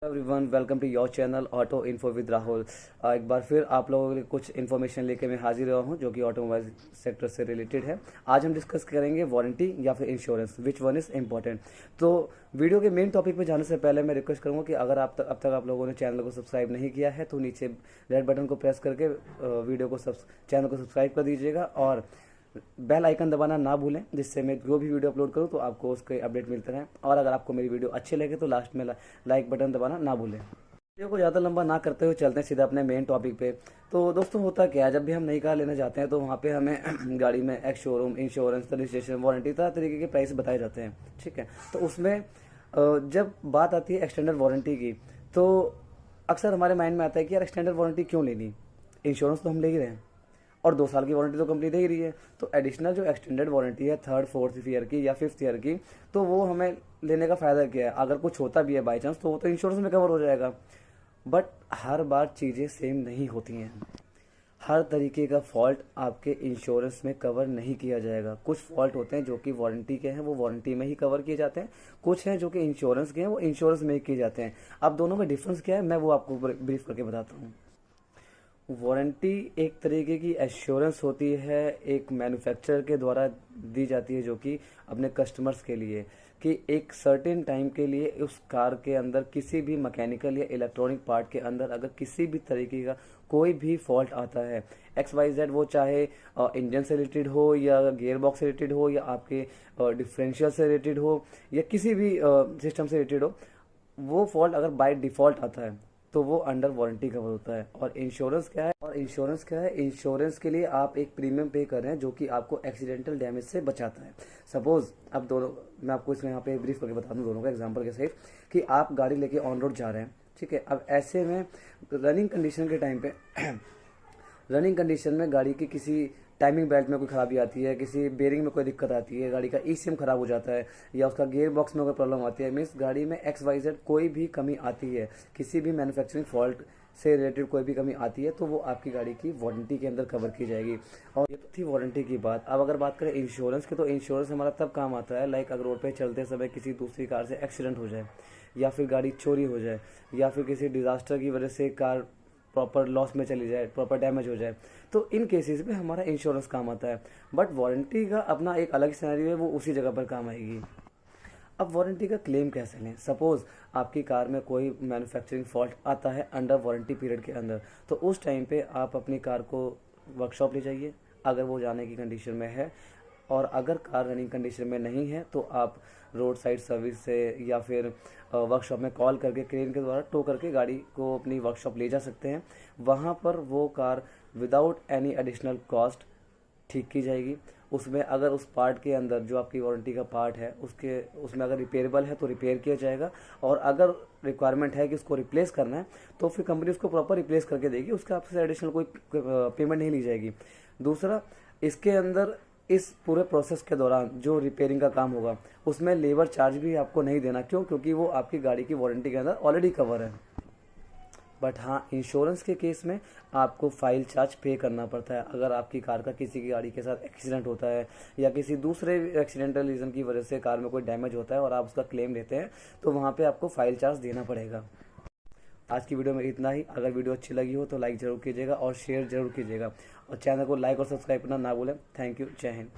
Everyone, welcome to your channel auto info with Rahul. एक बार फिर आप लोगों के लिए कुछ इन्फॉर्मेशन लेके मैं हाजिर हुआ हूँ जो कि ऑटोमोबाइल सेक्टर से रिलेटेड है। आज हम डिस्कस करेंगे वारंटी या फिर insurance, which one is important. तो वीडियो के मेन टॉपिक पे जाने से पहले मैं रिक्वेस्ट करूँगा कि अगर अब तक आप लोगों ने चैनल को सब्सक्राइब नहीं किया है तो नीचे रेड बटन को प्रेस करके वीडियो को चैनल को सब्सक्राइब कर दीजिएगा और बेल आइकन दबाना ना भूलें, जिससे मैं जो भी वीडियो अपलोड करूं तो आपको उसके अपडेट मिलते रहें। और अगर आपको मेरी वीडियो अच्छी लगे तो लास्ट में लाइक बटन दबाना ना भूलें। वीडियो को ज़्यादा लंबा ना करते हुए चलते हैं सीधा अपने मेन टॉपिक पे। तो दोस्तों, होता क्या है, जब भी हम नई कार लेने जाते हैं तो वहाँ पे हमें गाड़ी में ex showroom, insurance, registration, warranty, तरह तरीके के प्राइस बताए जाते हैं। ठीक है, तो उसमें जब बात आती है एक्सटेंडेड वारंटी की तो अक्सर हमारे माइंड में आता है कि यार एक्सटेंडेड वारंटी क्यों लेनी, इंश्योरेंस तो हम ले ही रहे हैं और 2 साल की वारंटी तो कंपनी दे ही रही है। तो एडिशनल जो एक्सटेंडेड वारंटी है 3rd, 4th ईयर की या 5th ईयर की, तो वो हमें लेने का फ़ायदा क्या है। अगर कुछ होता भी है बाई चांस तो वो तो इंश्योरेंस में कवर हो जाएगा। बट हर बार चीज़ें सेम नहीं होती हैं। हर तरीके का फॉल्ट आपके इंश्योरेंस में कवर नहीं किया जाएगा। कुछ फॉल्ट होते हैं जो कि वारंटी के हैं, वो वारंटी में ही कवर किए जाते हैं। कुछ हैं जो कि इंश्योरेंस के हैं, वो इंश्योरेंस में ही किए जाते हैं। अब दोनों में डिफरेंस क्या है मैं वो आपको ब्रीफ करके बताता हूँ। वारंटी एक तरीके की एश्योरेंस होती है, एक मैन्युफैक्चरर के द्वारा दी जाती है जो कि अपने कस्टमर्स के लिए, कि एक सर्टेन टाइम के लिए उस कार के अंदर किसी भी मैकेनिकल या इलेक्ट्रॉनिक पार्ट के अंदर अगर किसी भी तरीके का कोई भी फॉल्ट आता है, XYZ, वो चाहे इंजन से रिलेटेड हो या गियर बॉक्स से रिलेटेड हो या आपके डिफरेंशियल से रिलेटेड हो या किसी भी सिस्टम से रिलेटेड हो, वो फॉल्ट अगर बाय डिफ़ॉल्ट आता है तो वो अंडर वारंटी कवर होता है। और इंश्योरेंस क्या है, इंश्योरेंस के लिए आप एक प्रीमियम पे कर रहे हैं जो कि आपको एक्सीडेंटल डैमेज से बचाता है। सपोज अब दोनों, मैं आपको इसमें यहाँ पे ब्रीफ करके बता दूँ दोनों का एग्जांपल के सहित, कि आप गाड़ी लेके ऑन रोड जा रहे हैं। ठीक है, अब ऐसे में रनिंग कंडीशन के टाइम पे रनिंग कंडीशन में गाड़ी की किसी टाइमिंग बेल्ट में कोई खराबी आती है, किसी बेरिंग में कोई दिक्कत आती है, गाड़ी का ECM खराब हो जाता है या उसका गियर बॉक्स में कोई प्रॉब्लम आती है, मीन्स गाड़ी में XYZ कोई भी कमी आती है, किसी भी मैन्युफैक्चरिंग फॉल्ट से रिलेटेड कोई भी कमी आती है, तो वो आपकी गाड़ी की वारंटी के अंदर कवर की जाएगी। और ये तो थी वारंटी की बात। अब अगर बात करें इंश्योरेंस की, तो इंश्योरेंस हमारा तब काम आता है, लाइक अगर रोड पे चलते समय किसी दूसरी कार से एक्सीडेंट हो जाए या फिर गाड़ी चोरी हो जाए या फिर किसी डिजास्टर की वजह से कार प्रॉपर लॉस में चली जाए, प्रॉपर डैमेज हो जाए, तो इन केसेस में हमारा इंश्योरेंस काम आता है। बट वारंटी का अपना एक अलग सिनेरियो है, वो उसी जगह पर काम आएगी। अब वारंटी का क्लेम कैसे लें। सपोज आपकी कार में कोई मैन्युफैक्चरिंग फॉल्ट आता है अंडर वारंटी पीरियड के अंदर, तो उस टाइम पे आप अपनी कार को वर्कशॉप ले जाइए अगर वो जाने की कंडीशन में है, और अगर कार रनिंग कंडीशन में नहीं है तो आप रोड साइड सर्विस से या फिर वर्कशॉप में कॉल करके क्रेन के द्वारा टो करके गाड़ी को अपनी वर्कशॉप ले जा सकते हैं। वहाँ पर वो car without any additional cost ठीक की जाएगी। उसमें अगर उस पार्ट के अंदर जो आपकी वारंटी का पार्ट है उसमें अगर रिपेयरेबल है तो रिपेयर किया जाएगा, और अगर रिक्वायरमेंट है कि उसको रिप्लेस करना है तो फिर कंपनी उसको प्रॉपर रिप्लेस करके देगी, उसका आपसे एडिशनल कोई पेमेंट नहीं ली जाएगी। दूसरा, इसके अंदर इस पूरे प्रोसेस के दौरान जो रिपेयरिंग का काम होगा उसमें लेबर चार्ज भी आपको नहीं देना। क्यों? क्योंकि वो आपकी गाड़ी की वारंटी के अंदर ऑलरेडी कवर है। बट हाँ, इंश्योरेंस के केस में आपको फाइल चार्ज पे करना पड़ता है। अगर आपकी कार का किसी की गाड़ी के साथ एक्सीडेंट होता है या किसी दूसरे एक्सीडेंटल रीज़न की वजह से कार में कोई डैमेज होता है और आप उसका क्लेम लेते हैं, तो वहाँ पे आपको फाइल चार्ज देना पड़ेगा। आज की वीडियो में इतना ही। अगर वीडियो अच्छी लगी हो तो लाइक ज़रूर कीजिएगा और शेयर ज़रूर कीजिएगा, और चैनल को लाइक और सब्सक्राइब करना ना भूलें। Thank you. जय हिंद।